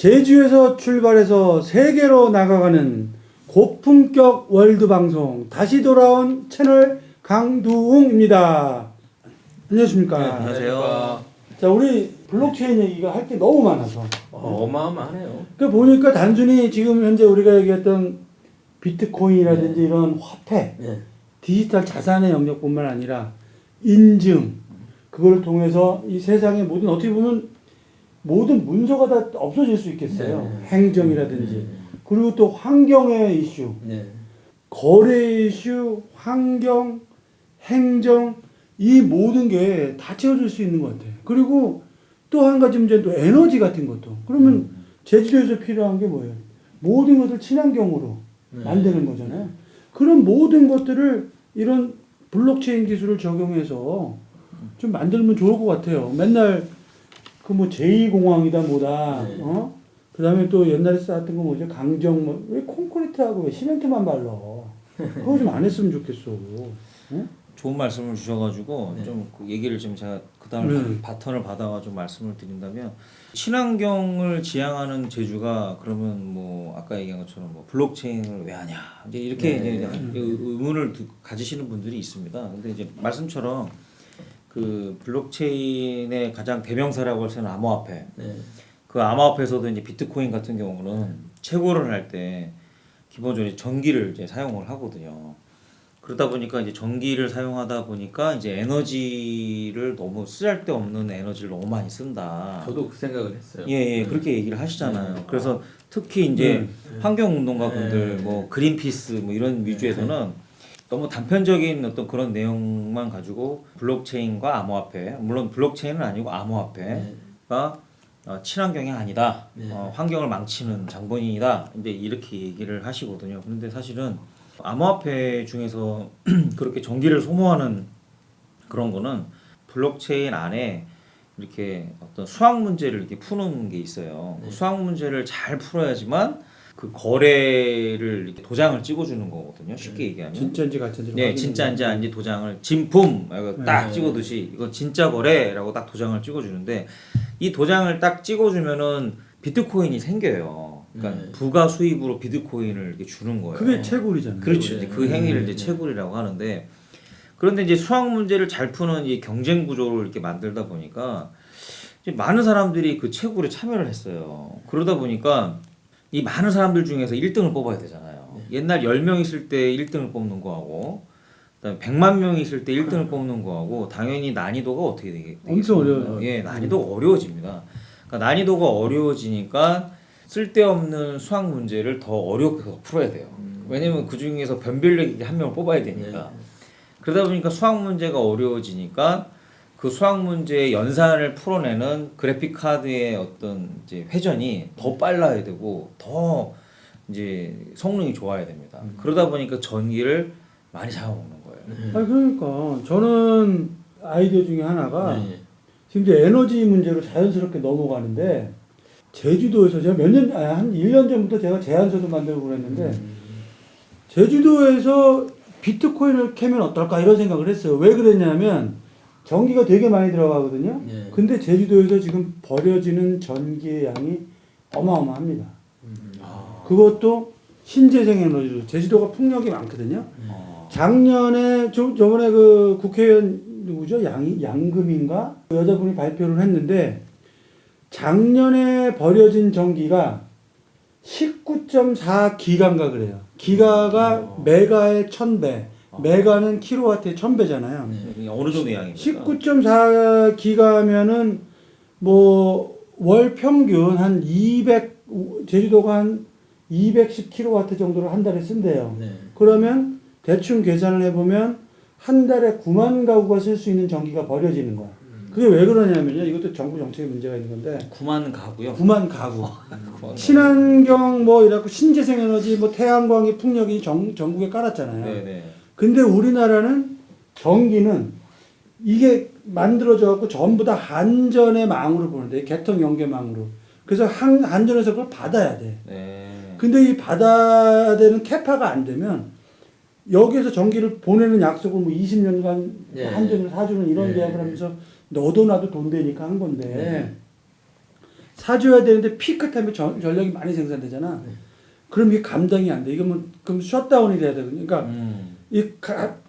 제주에서 출발해서 세계로 나가가는 고품격 월드 방송 다시 돌아온 채널 강두웅입니다. 안녕하십니까? 네, 안녕하세요. 자, 우리 블록체인 얘기가 할 게 너무 많아서 어마어마하네요. 그 보니까 단순히 지금 현재 우리가 얘기했던 비트코인이라든지 이런 화폐, 네. 디지털 자산의 영역뿐만 아니라 인증, 그걸 통해서 이 세상의 모든, 어떻게 보면 모든 문서가 다 없어질 수 있겠어요. 네. 행정이라든지. 그리고 또 환경의 이슈, 네. 거래 이슈, 환경, 행정, 이 모든 게 다 채워질 수 있는 것 같아요. 그리고 또 한 가지 문제는 또 에너지 같은 것도. 그러면 제주도에서 필요한 게 뭐예요? 모든 것을 친환경으로 만드는 거잖아요. 그런 모든 것들을 이런 블록체인 기술을 적용해서 좀 만들면 좋을 것 같아요. 맨날 그 뭐 제2공항이다 뭐다. 네. 그 다음에 또 옛날에 쌓았던 거 뭐죠? 강정 뭐, 왜 콘크리트하고 왜 시멘트만 발라? 그거 좀 안 했으면 좋겠어. 응? 좋은 말씀을 주셔가지고 네. 좀 그 얘기를 좀 제가 그 다음에 바턴을 받아가지고 말씀을 드린다면, 친환경을 지향하는 제주가 그러면 뭐 아까 얘기한 것처럼 뭐 블록체인을 왜 하냐 이제 이렇게 네. 이제 의문을 가지시는 분들이 있습니다. 근데 이제 말씀처럼 그 블록체인의 가장 대명사라고 할 때는 암호화폐. 네. 그 암호화폐에서도 이제 비트코인 같은 경우는 채굴을 할 때 기본적으로 전기를 이제 사용을 하거든요. 그러다 보니까 이제 전기를 사용하다 보니까 이제 에너지를 너무 쓰잘데없는 에너지를 너무 많이 쓴다. 저도 그 생각을 했어요. 예, 그렇게 얘기를 하시잖아요. 그래서 특히 이제 환경운동가분들, 뭐 그린피스 뭐 이런 위주에서는 너무 단편적인 어떤 그런 내용만 가지고 블록체인과 암호화폐, 물론 블록체인은 아니고 암호화폐가 친환경이 아니다, 환경을 망치는 장본인이다, 이제 이렇게 얘기를 하시거든요. 그런데 사실은 암호화폐 중에서 그렇게 전기를 소모하는 그런 거는 블록체인 안에 이렇게 어떤 수학 문제를 이렇게 푸는 게 있어요. 그 수학 문제를 잘 풀어야지만 그 거래를 이렇게 도장을 찍어주는 거거든요. 쉽게 얘기하면. 진짜인지 가짜인지. 네, 진짜인지 아닌지 도장을 진품 딱 찍어두시 이거 진짜 거래라고 딱 도장을 찍어주는데, 이 도장을 딱 찍어주면은 비트코인이 생겨요. 그러니까 부가 수입으로 비트코인을 이렇게 주는 거예요. 그게 채굴이잖아요. 그렇죠. 이제 그 행위를 이제 채굴이라고 하는데, 그런데 이제 수학 문제를 잘 푸는 이 경쟁 구조를 이렇게 만들다 보니까 이제 많은 사람들이 그 채굴에 참여를 했어요. 그러다 보니까 이 많은 사람들 중에서 1등을 뽑아야 되잖아요. 옛날 10명 있을 때 1등을 뽑는 거하고, 그다음에 100만 명 있을 때 1등을 뽑는 거하고 당연히 난이도가 어떻게 되겠어요? 엄청 어려워요. 예, 난이도가 어려워집니다. 그러니까 난이도가 어려워지니까 쓸데없는 수학 문제를 더 어렵게 풀어야 돼요. 왜냐면 그 중에서 변별력 있게 한 명을 뽑아야 되니까. 그러다 보니까 수학 문제가 어려워지니까 그 수학 문제의 연산을 풀어내는 그래픽 카드의 어떤 이제 회전이 더 빨라야 되고 더 이제 성능이 좋아야 됩니다. 그러다 보니까 전기를 많이 잡아먹는 거예요. 아니, 그러니까 저는 아이디어 중에 하나가 지금 이제 에너지 문제로 자연스럽게 넘어가는데, 제주도에서 제가 한 1년 전부터 제가 제안서도 만들고 그랬는데, 제주도에서 비트코인을 캐면 어떨까 이런 생각을 했어요. 왜 그랬냐면 전기가 되게 많이 들어가거든요. 근데 제주도에서 지금 버려지는 전기의 양이 어마어마합니다. 그것도 신재생 에너지로. 제주도가 풍력이 많거든요. 작년에 저번에 그 국회의원 누구죠? 양금인가? 그 여자분이 발표를 했는데, 작년에 버려진 전기가 19.4기가인가 그래요. 기가가 메가의 1000배, 메가는 킬로와트의 1000배잖아요. 어느 정도 양입니까? 19.4기가면은 뭐 월 평균 한 200, 제주도가 한 210킬로와트 정도를 한 달에 쓴대요. 그러면 대충 계산을 해보면 한 달에 9만 가구가 쓸 수 있는 전기가 버려지는 거야. 그게 왜 그러냐면요. 이것도 정부 정책에 문제가 있는 건데. 9만 가구요? 9만 가구. 친환경 뭐 이라고 신재생 에너지 뭐 태양광의 풍력이 전국에 깔았잖아요. 네네. 근데 우리나라는 전기는 이게 만들어져 갖고 전부 다 한전의 망으로 보는데, 개통 연계망으로. 그래서 한전에서 그걸 받아야 돼. 네. 근데 이 받아야 되는 캐파가 안 되면 여기에서 전기를 보내는 약속을 뭐 20년간 한전을 사주는 이런 계약을 하면서 너도 나도 돈 되니까 한 건데, 사줘야 되는데 피크타임에 전력이 많이 생산되잖아. 그럼 이게 감당이 안 돼. 이거 뭐 그럼 셧다운이 돼야 되거든요. 그러니까 이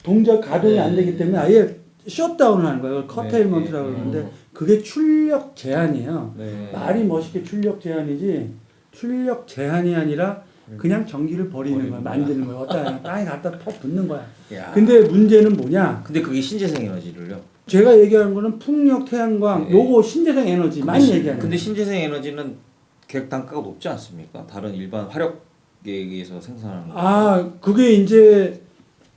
동작 가동이 안 되기 때문에 아예 셧다운을 하는 거예요. 커테일먼트라고 그러는데 그게 출력 제한이에요. 말이 멋있게 출력 제한이지 출력 제한이 아니라 그냥 전기를 버리는 거야. 만드는 거야. 어디다 땅에 갖다 퍽 붓는 거야. 야. 근데 문제는 뭐냐? 근데 그게 신재생 에너지를요. 제가 얘기하는 거는 풍력, 태양광, 요거 신재생 에너지만 얘기하는 거예요. 근데 신재생 에너지는 계획 단가가 높지 않습니까? 다른 일반 화력에 의해서 생산하는 거. 아, 그게 이제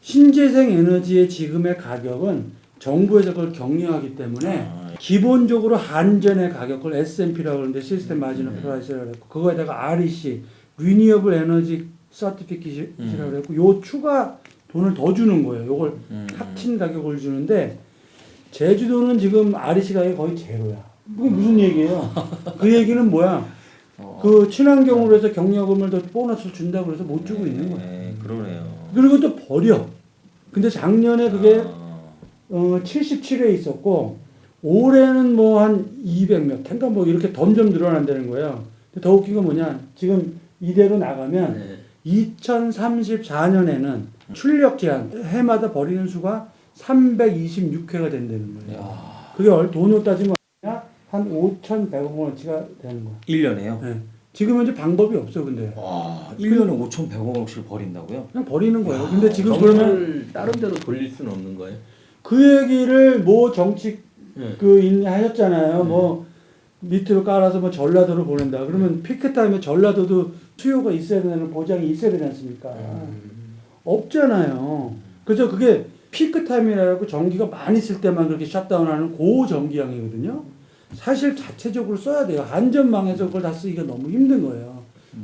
신재생 에너지의 지금의 가격은 정부에서 그걸 격려하기 때문에 기본적으로 한전의 가격을 S&P라고 하는데 시스템 마지노 프라이스라고 했고 그거에다가 REC 리니어블 에너지 서티피케이션이라고 했고 요 추가 돈을 더 주는 거예요. 요걸 합친 가격을 주는데 제주도는 지금 REC 가격이 거의 제로야. 그게 무슨 얘기예요? 그 얘기는 뭐야? 그 친환경으로 해서 경력금을 더 보너스를 준다고 해서 못 주고 있는 거야. 그러네요. 그리고 또 버려. 근데 작년에 그게 77회 있었고 올해는 뭐 한 200몇 회인가 뭐 이렇게 점점 늘어난다는 거예요. 근데 더 웃긴 건 뭐냐? 지금 이대로 나가면 2034년에는 출력 제한 해마다 버리는 수가 326회가 된다는 거예요. 그게 돈으로 따지면 한 5,100억 원어치가 되는 거야. 1년에요? 네. 지금은 이제 방법이 없어 근데. 와, 1년에 5,100억원씩 버린다고요? 그냥 버리는 거예요. 근데 지금 그러면 다른 데로 돌릴 수는 없는 거예요. 그 얘기를 뭐 정치 하셨잖아요. 뭐 밑으로 깔아서 뭐 전라도로 보낸다. 그러면 피크 타임에 전라도도 수요가 있어야 되는 보장이 있어야 되지 않습니까? 없잖아요. 그래서 그게 피크 타임이라고 전기가 많이 쓸 때만 그렇게 셧다운하는 고전기량이거든요. 사실 자체적으로 써야 돼요. 안전망에서 그걸 다 쓰기가 너무 힘든 거예요.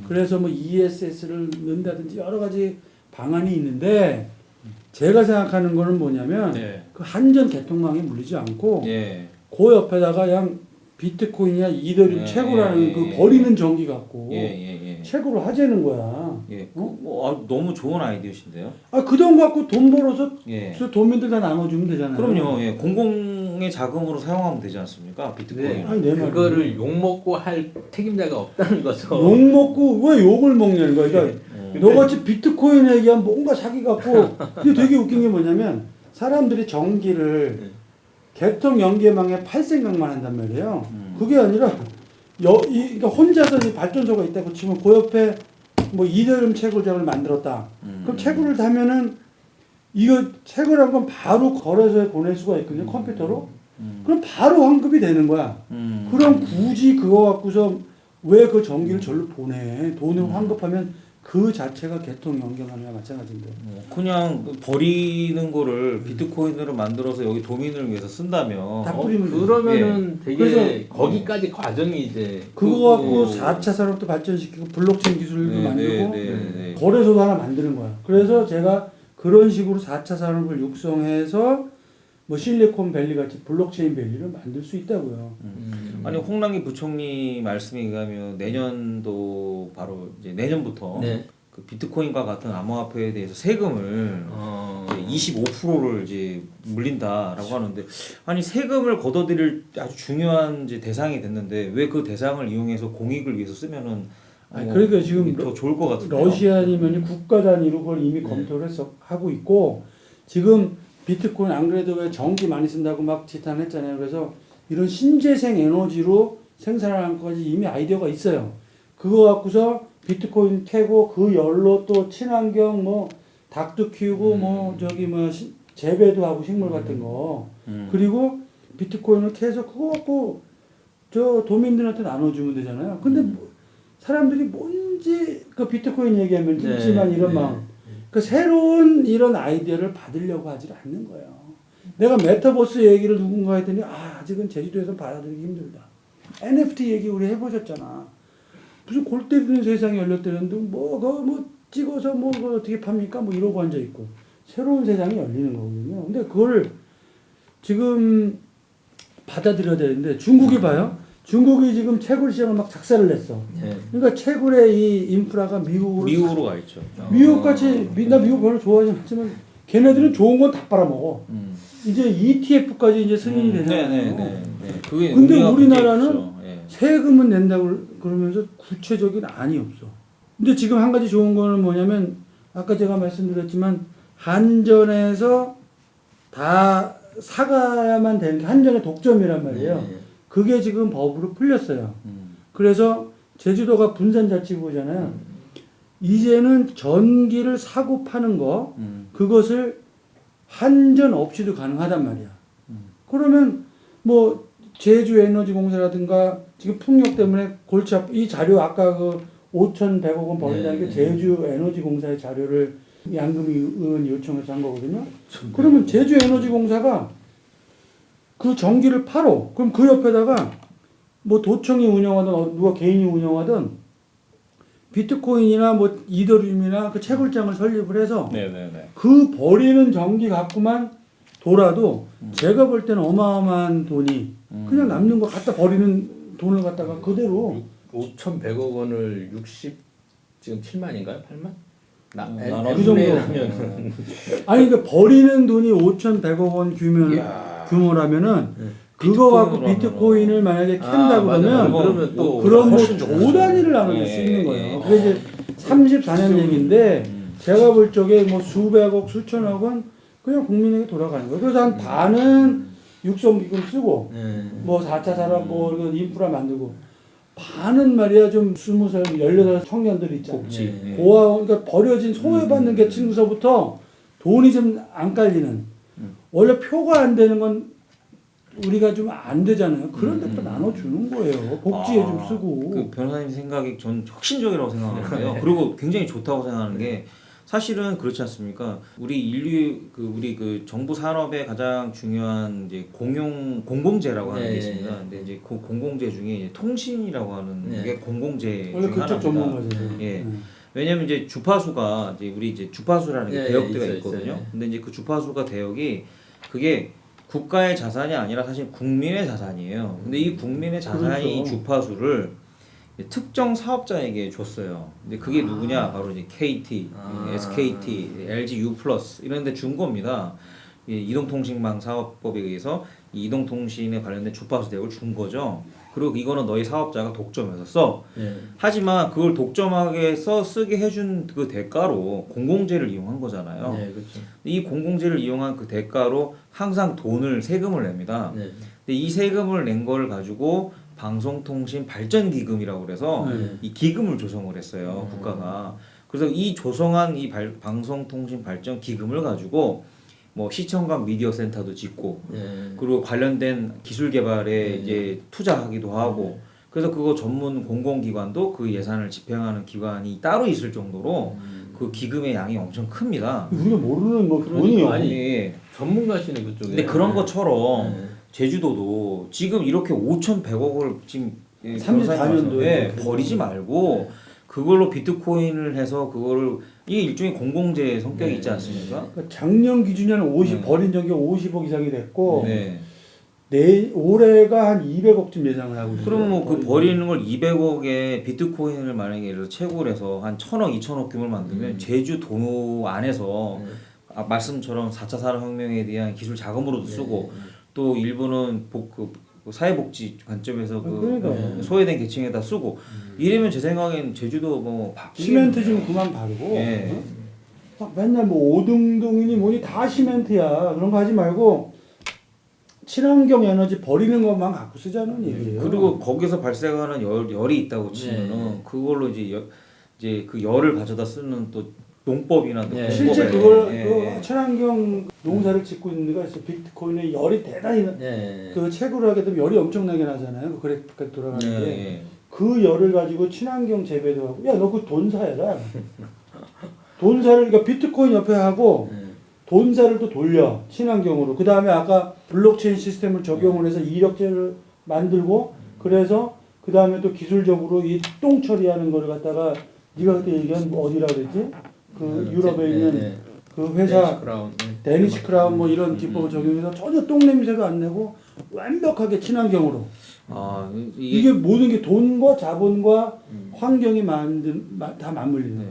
그래서 뭐 ESS를 넣는다든지 여러 가지 방안이 있는데 제가 생각하는 거는 뭐냐면 그 한전 개통망에 물리지 않고 그 옆에다가 그냥 비트코인이나 이더리움 채굴하는 그 버리는 전기 갖고 채굴을 하자는 거야. 너무 좋은 아이디어신데요. 아, 그 돈 갖고 돈 벌어서 도민들 다 나눠주면 되잖아요. 그럼요. 공공의 자금으로 사용하면 되지 않습니까? 비트코인. 아니, 내 그거를 욕 먹고 할 책임자가 없다는 거죠. 욕 먹고 왜 욕을 먹냐는 거야. 그러니까 너같이 비트코인 얘기하면 뭔가 사기 같고 이게 되게 웃긴 게 뭐냐면 사람들이 전기를 개통 연계망에 팔 생각만 한단 말이에요. 그게 아니라 그러니까 혼자서 이 발전소가 있다고 치면 그 옆에 뭐 이더리움 채굴장을 만들었다. 그럼 채굴을 하면은 이거 채굴한 건 바로 거래소에 보낼 수가 있거든요. 컴퓨터로. 그럼 바로 환급이 되는 거야. 그럼 굳이 그거 갖고서 왜 그 전기를 절로 보내? 돈을 환급하면 그 자체가 개통 연결하느냐 마찬가지인데. 그냥 버리는 거를 비트코인으로 만들어서 여기 도민을 위해서 쓴다면 다 뿌리면 그러면은 되게 그래서 거기까지 과정이 이제 그거 갖고 4차 산업도 발전시키고 블록체인 기술도 만들고 거래소도 하나 만드는 거야. 그래서 제가 그런 식으로 4차 산업을 육성해서 뭐 실리콘밸리 같이 블록체인 밸리를 만들 수 있다고요. 아니 홍남기 부총리 말씀에 의하면 내년도 바로 이제 내년부터 그 비트코인과 같은 암호화폐에 대해서 세금을 25%를 이제 물린다라고 하는데 아니 세금을 걷어들일 아주 중요한 이제 대상이 됐는데 왜 그 대상을 이용해서 공익을 위해서 쓰면은 그러니까 지금 더 좋을 것 같은데요. 러시아니면 국가 단위로 그걸 이미 검토를 해서 하고 있고 지금 비트코인 안 그래도 왜 전기 많이 쓴다고 막 지탄했잖아요. 그래서 이런 신재생 에너지로 생산하는 것까지 이미 아이디어가 있어요. 그거 갖고서 비트코인 캐고 그 열로 또 친환경 뭐 닭도 키우고 뭐 저기 뭐 재배도 하고 식물 같은 거 그리고 비트코인을 캐서 그거 갖고 저 도민들한테 나눠주면 되잖아요. 근데 사람들이 뭔지 그 비트코인 얘기하면 듣지만 이런 마음. 그 새로운 이런 아이디어를 받으려고 하질 않는 거예요. 내가 메타버스 얘기를 누군가 했더니 아직은 제주도에서 받아들이기 힘들다. NFT 얘기 우리 해보셨잖아. 무슨 골 때리는 세상이 열렸다는데 뭐 찍어서 뭐 어떻게 팝니까? 뭐 이러고 앉아 있고 새로운 세상이 열리는 거거든요. 근데 그걸 지금 받아들여야 되는데 중국이 봐요. 중국이 지금 채굴 시장을 막 작사를 냈어. 그러니까 채굴의 이 인프라가 미국으로 가 있죠. 미국같이 나 미국 별로 좋아하지 않지만 걔네들은 좋은 건 다 빨아먹어. 이제 ETF까지 이제 승인이 되잖아요. 그게 근데 우리나라는 세금은 낸다고 그러면서 구체적인 안이 없어. 근데 지금 한 가지 좋은 거는 뭐냐면 아까 제가 말씀드렸지만 한전에서 다 사가야만 되는 게 한전의 독점이란 말이에요. 그게 지금 법으로 풀렸어요. 그래서 제주도가 분산자치구잖아요. 이제는 전기를 사고 파는 거 그것을 한전 없이도 가능하단 말이야. 그러면 뭐 제주에너지공사라든가 지금 풍력 때문에 골치 아프 이 자료 아까 그 5,100억 원 벌린다는 게 제주에너지공사의 자료를 양금희 의원이 요청해서 한 거거든요. 그러면 제주에너지공사가 그 전기를 팔어. 그럼 그 옆에다가 뭐 도청이 운영하든 누가 개인이 운영하든 비트코인이나 뭐 이더리움이나 그 채굴장을 설립을 해서 그 버리는 전기 갖고만 돌아도 제가 볼 때는 어마어마한 돈이 그냥 남는 거 갖다 버리는 돈을 갖다가 그대로 5,100억 원을 60 지금 7만인가요? 8만? 그 정도. 아니 그러니까 버리는 돈이 5,100억 원 규모라면은 그거 갖고 비트코인을 만약에 캔다 그러면 그럼 뭐 조 단위를 나눌 수 있는 거예요. 그게 이제 34년 얘기인데 제가 볼 적에 뭐 수백억 수천억 원 그냥 국민에게 돌아가는 거예요. 그래서 한 반은 육성기금 쓰고 뭐 4차 산업 뭐 인프라 만들고 반은 말이야 좀 20살 18살 청년들 있잖아요. 고아원 그러니까 버려진 소외받는 계층서부터 돈이 좀 안 깔리는 원래 표가 안 되는 건 우리가 좀 안 되잖아요. 그런 데또 나눠주는 거예요. 복지에 좀 쓰고. 그 변호사님 생각이 전 혁신적이라고 생각하는데요. 그리고 굉장히 좋다고 생각하는 게 사실은 그렇지 않습니까? 우리 인류 우리 그 정부 산업의 가장 중요한 이제 공공재라고 하는 게 있습니다. 근데 이제 그 공공재 중에 이제 통신이라고 하는 게 공공재 원래 중에 그쪽 전문가죠. 예. 왜냐면 이제 주파수가 이제 우리 이제 주파수라는 게 대역대가 있거든요. 있어요. 근데 이제 그 주파수가 대역이 그게 국가의 자산이 아니라 사실 국민의 자산이에요. 근데 이 국민의 자산이 이 주파수를 특정 사업자에게 줬어요. 근데 그게 누구냐? 바로 이제 KT, SKT, LG U+ 이런 데 준 겁니다. 이동통신망 사업법에 의해서 이 이동통신에 관련된 주파수 대역을 준 거죠. 그리고 이거는 너희 사업자가 독점해서 써. 하지만 그걸 독점하게 쓰게 해준 그 대가로 공공재를 이용한 거잖아요. 그렇죠. 이 공공재를 이용한 그 대가로 항상 세금을 냅니다. 근데 이 세금을 낸 걸 가지고 방송통신 발전기금이라고 그래서 이 기금을 조성을 했어요. 국가가. 그래서 이 조성한 이 방송통신 발전 기금을 가지고 뭐 시청각 미디어 센터도 짓고 그리고 관련된 기술 개발에 이제 투자하기도 하고 그래서 그거 전문 공공기관도 그 예산을 집행하는 기관이 따로 있을 정도로 그 기금의 양이 엄청 큽니다. 우리가 모르는 뭐 돈이요. 아니 전문가시네 그쪽에. 근데 그런 것처럼 제주도도 지금 이렇게 5,100억을 지금 34년도에 버리지 말고 그걸로 비트코인을 해서 그거를 이게 일종의 공공재 성격이 있지 않습니까? 그러니까 작년 기준에는 50 버린 적이 50억 이상이 됐고 네. 올해가 한 200억쯤 예상을 하고 있어요. 그러면 뭐 그 버리는 걸 200억에 비트코인을 만약에 예를 들어 채굴 해서 한 1,000억, 2,000억 규모를 만들면 제주도 안에서 말씀처럼 4차 산업혁명에 대한 기술 자금으로도 쓰고 또 일부는 사회복지 관점에서 소외된 계층에다 쓰고 이러면 제 생각엔 제주도 뭐 시멘트 좀 그만 바르고 막 맨날 뭐 오등동이니 뭐니 다 시멘트야. 그런 거 하지 말고 친환경 에너지 버리는 것만 갖고 쓰자는 얘기예요. 그리고 거기서 발생하는 열이 있다고 치면은 그걸로 이제 그 열을 가져다 쓰는 또 농법이나 또 실제 그걸 그 친환경 농사를 짓고 있는 데가 있어. 비트코인에 열이 대단히 그 채굴을 하게 되면 열이 엄청나게 나잖아요. 그 그래프까지 돌아가는데 그 열을 가지고 친환경 재배도 하고 야 너 그 돈사해라. 돈사를 그러니까 비트코인 옆에 하고 돈사를 또 돌려 친환경으로. 그 다음에 아까 블록체인 시스템을 적용을 해서 이력제를 만들고 그래서 그 다음에 또 기술적으로 이 똥 처리하는 거를 갖다가 네가 그때 얘기한 뭐 어디라 그랬지? 그 유럽에 있는 그 회사 데니시 크라운 뭐 이런 기법을 적용해서 전혀 똥 냄새가 안 내고 완벽하게 친환경으로. 이게 모든 게 돈과 자본과 환경이 다 맞물리는.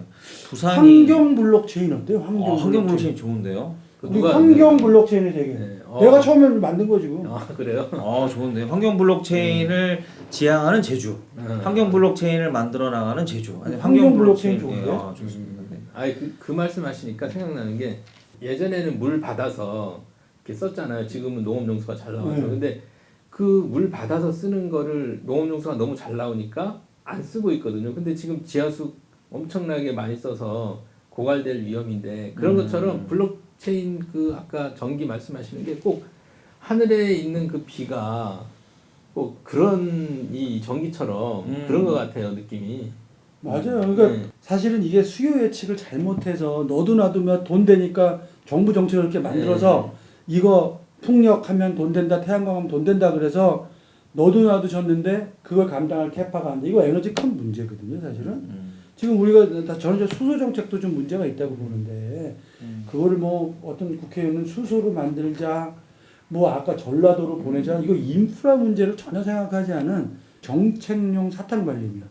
부산이 환경 블록체인 어때요? 환경 블록체인 좋은데요. 우리 환경 블록체인의 세계. 네. 내가 처음에 만든 거지. 그래요? 좋은데 환경 블록체인을 지향하는 제주, 환경 블록체인을 만들어 나가는 제주. 아니, 환경 블록체인 좋은데? 좋습니다. 네. 아니 그 말씀하시니까 생각나는 게 예전에는 물 받아서 이렇게 썼잖아요. 지금은 농업용수가 잘 나와서. 근데 그 물 받아서 쓰는 거를 농업용수가 너무 잘 나오니까 안 쓰고 있거든요. 근데 지금 지하수 엄청나게 많이 써서 고갈될 위험인데 그런 것처럼 블록체인 그 아까 전기 말씀하시는 게 꼭 하늘에 있는 그 비가 꼭 그런 이 전기처럼 그런 것 같아요 느낌이. 맞아요. 그러니까 사실은 이게 수요 예측을 잘못해서 너도 나도 돈 되니까 정부 정책을 이렇게 만들어서 이거 풍력하면 돈 된다, 태양광 하면 돈 된다 그래서 너도 나도 졌는데 그걸 감당할 캐파가 안 돼. 이거 에너지 큰 문제거든요, 사실은. 지금 우리가 다 전체 수소 정책도 좀 문제가 있다고 보는데 그거를 뭐 어떤 국회의원은 수소로 만들자, 뭐 아까 전라도로 보내자, 이거 인프라 문제를 전혀 생각하지 않은 정책용 사탕 발림이야.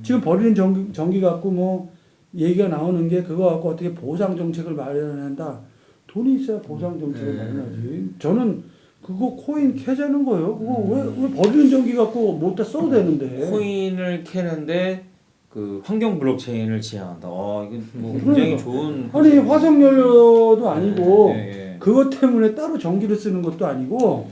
지금 버리는 전기 갖고 뭐 얘기가 나오는 게 그거 갖고 어떻게 보상 정책을 마련한다. 돈이 있어야 보상 정책을 마련하지. 저는 그거 코인 캐자는 거예요. 그거 왜 버리는 전기 갖고 못다 써도 되는데. 코인을 캐는데 그 환경 블록체인을 지향한다. 이건 뭐 굉장히 좋은. 아니 화석 연료도 아니고 예. 그것 때문에 따로 전기를 쓰는 것도 아니고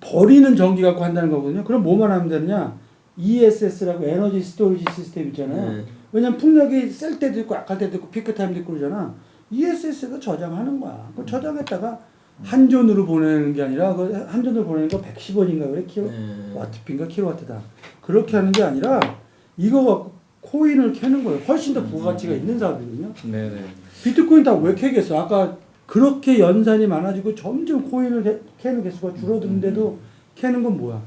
버리는 전기 갖고 한다는 거거든요. 그럼 뭐만 하면 되느냐? ESS라고 에너지 스토리지 시스템 있잖아요. 왜냐면 풍력이 셀 때도 있고 약할 때도 있고 피크 타임도 있고 그러잖아. ESS가 저장하는 거야. 그 저장했다가 한전으로 보내는 게 아니라 그 한전으로 보내는 거 110원인가 그래 킬로와트인가 킬로와트다. 그렇게 하는 게 아니라 이거 갖고 코인을 캐는 거예요. 훨씬 더 부가가치가 있는 사업이거든요. 네네. 비트코인 다 왜 캐겠어? 아까 그렇게 연산이 많아지고 점점 코인을 캐는 개수가 줄어드는데도 캐는 건 뭐야?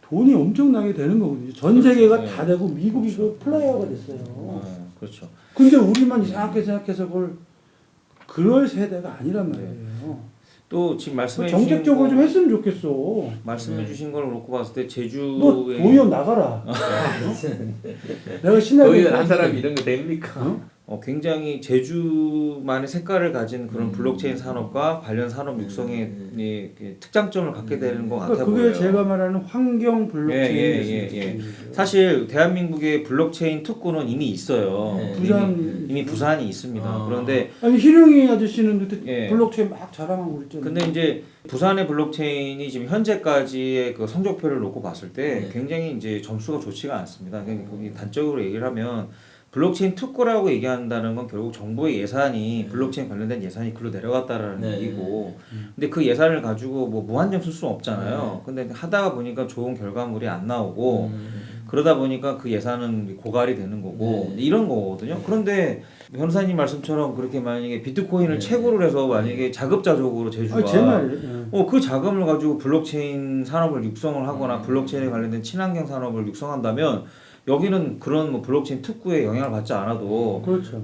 돈이 엄청나게 되는 거거든요. 전 세계가 그렇죠. 다 되고 미국이 그 플레이어가 됐어요. 그렇죠. 근데 우리만 이상하게 생각해서 그걸 그럴 세대가 아니란 말이에요. 또 지금 말씀해 정책적으로 주신 좀 했으면 좋겠어. 말씀해 주신 걸 놓고 봤을 때 너 제주의 도의원 나가라. 내가 신나게 도의원 한 사람이 이런 거 됩니까? 굉장히 제주만의 색깔을 가진 그런 블록체인 산업과 관련 산업 육성의 특장점을 갖게 되는 것 같아 그러니까 그게 보여요. 제가 말하는 환경 블록체인. 예. 사실 대한민국의 블록체인 특구는 이미 있어요. 이미 부산이 있습니다. 그런데 아니 희룡이 아저씨는 그때 예. 블록체인 막 자랑하고 그랬잖아요. 근데 이제 부산의 블록체인이 지금 현재까지의 그 성적표를 놓고 봤을 때 굉장히 이제 점수가 좋지가 않습니다. 그러니까 단적으로 얘기를 하면 블록체인 특구라고 얘기한다는 건 결국 정부의 예산이 블록체인 관련된 예산이 글로 내려갔다라는 얘기고 근데 그 예산을 가지고 뭐 무한정 쓸 수는 없잖아요. 근데 하다가 보니까 좋은 결과물이 안 나오고 그러다 보니까 그 예산은 고갈이 되는 거고 이런 거거든요. 그런데 변호사님 말씀처럼 그렇게 만약에 비트코인을 채굴을 해서 만약에 자급자족으로 제주가 제 말이에요. 그 자금을 가지고 블록체인 산업을 육성을 하거나 블록체인에 관련된 친환경 산업을 육성한다면 여기는 그런 뭐 블록체인 특구에 영향을 받지 않아도 그렇죠.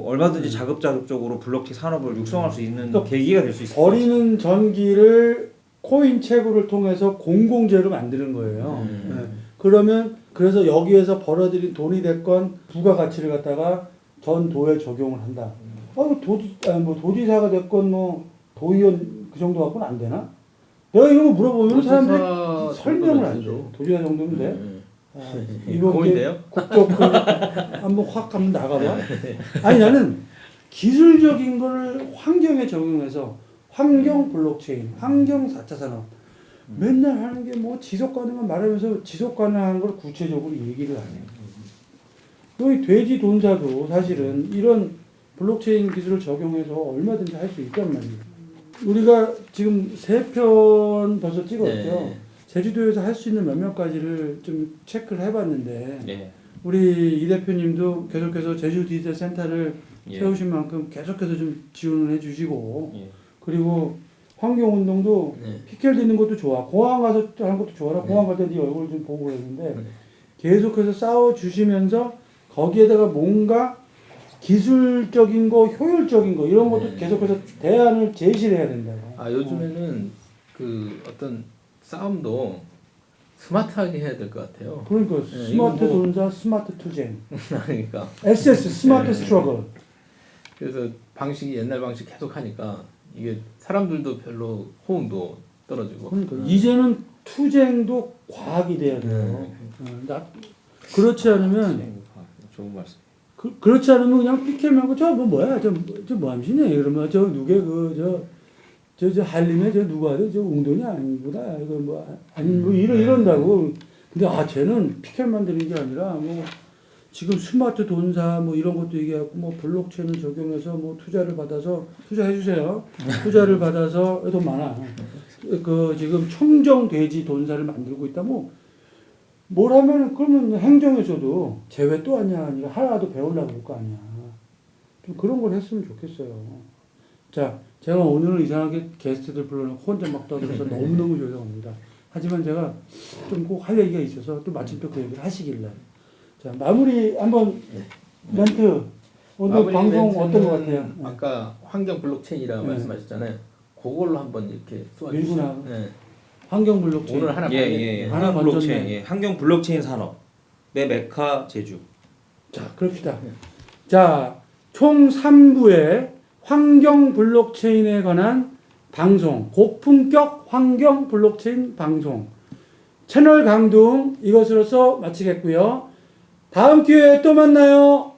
얼마든지 자급자족적으로 블록체인 산업을 육성할 수 있는 계기가 될 수 있습니다. 버리는 전기를 코인 채굴을 통해서 공공재로 만드는 거예요. 네. 그러면 그래서 여기에서 벌어들인 돈이 됐건 부가가치를 갖다가 전 도에 적용을 한다. 도지사가 됐건 뭐 도의원 그 정도 갖고는 안 되나? 내가 이런 거 물어보면 사람들이 설명을 안 줘. 도지사 정도면 돼. 고민돼요? 국적금 한번 확 하면 나가봐. 아니 나는 기술적인 거를 환경에 적용해서 환경 블록체인, 환경 4차 산업 맨날 하는 게 뭐 지속 가능한 말하면서 지속 가능한 걸 구체적으로 얘기를 안 해요. 여기 돼지 돈사도 사실은 이런 블록체인 기술을 적용해서 얼마든지 할 수 있단 말이에요. 우리가 지금 3편 벌써 찍었죠. 제주도에서 할 수 있는 몇몇 가지를 좀 체크를 해봤는데 우리 이 대표님도 계속해서 제주 디지털 센터를 세우신 만큼 계속해서 좀 지원을 해주시고 그리고 환경운동도 피켈 듣는 것도 좋아. 공항 가서 하는 것도 좋아라. 공항 갈 때 네 얼굴 좀 보고 그랬는데 계속해서 싸워주시면서 거기에다가 뭔가 기술적인 거, 효율적인 거 이런 것도 계속해서 대안을 제시를 해야 된다. 요즘에는 그 어떤 싸움도 스마트하게 해야 될 것 같아요. 그러니까 스마트 돈사, 스마트 투쟁. 그러니까 SS 스마트 스트러글. 그래서 방식이 옛날 방식 계속 하니까 이게 사람들도 별로 호응도 떨어지고. 그러니까 이제는 투쟁도 과학이 돼야 돼요. 그렇지 않으면 좋은 말씀. 그렇지 않으면 그냥 피켓하고 저 뭐야 저 뭐 함시네 그러면 저 누게 저 한림에 저 누가 하대 저 웅돈이 아니구나 이거 뭐 아니 뭐 이런다고. 근데 쟤는 피켓 만드는 게 아니라 뭐 지금 스마트 돈사 뭐 이런 것도 얘기하고 뭐 블록체인을 적용해서 뭐 투자를 받아서 투자해 주세요. 투자를 받아서 돈 많아. 그 지금 청정 돼지 돈사를 만들고 있다 뭘 하면 그러면 행정에서도 제외 또 하냐 아니라 하나도 배우려고 그럴 거 아니야. 좀 그런 걸 했으면 좋겠어요. 자, 제가 오늘은 이상하게 게스트들 불러놓고 혼자 막 떠들어서 너무너무 죄송합니다. 하지만 제가 좀 꼭 할 얘기가 있어서 또 마침 또 그 얘기를 하시길래. 자, 마무리 한번 멘트. 오늘 마무리 방송 멘트는 어떤 것 같아요? 아까 환경 블록체인이라고 말씀하셨잖아요. 그걸로 한번 이렇게 쏘아주시죠. 밀고 나가. 네. 환경 블록체인. 오늘 하나 하나 환경 블록체인, 건졌네. 환경 블록체인 산업 내 메카 제주. 자, 그럽시다. 자, 총 3부의 환경 블록체인에 관한 방송, 고품격 환경 블록체인 방송. 채널 강동 이것으로서 마치겠고요. 다음 기회에 또 만나요.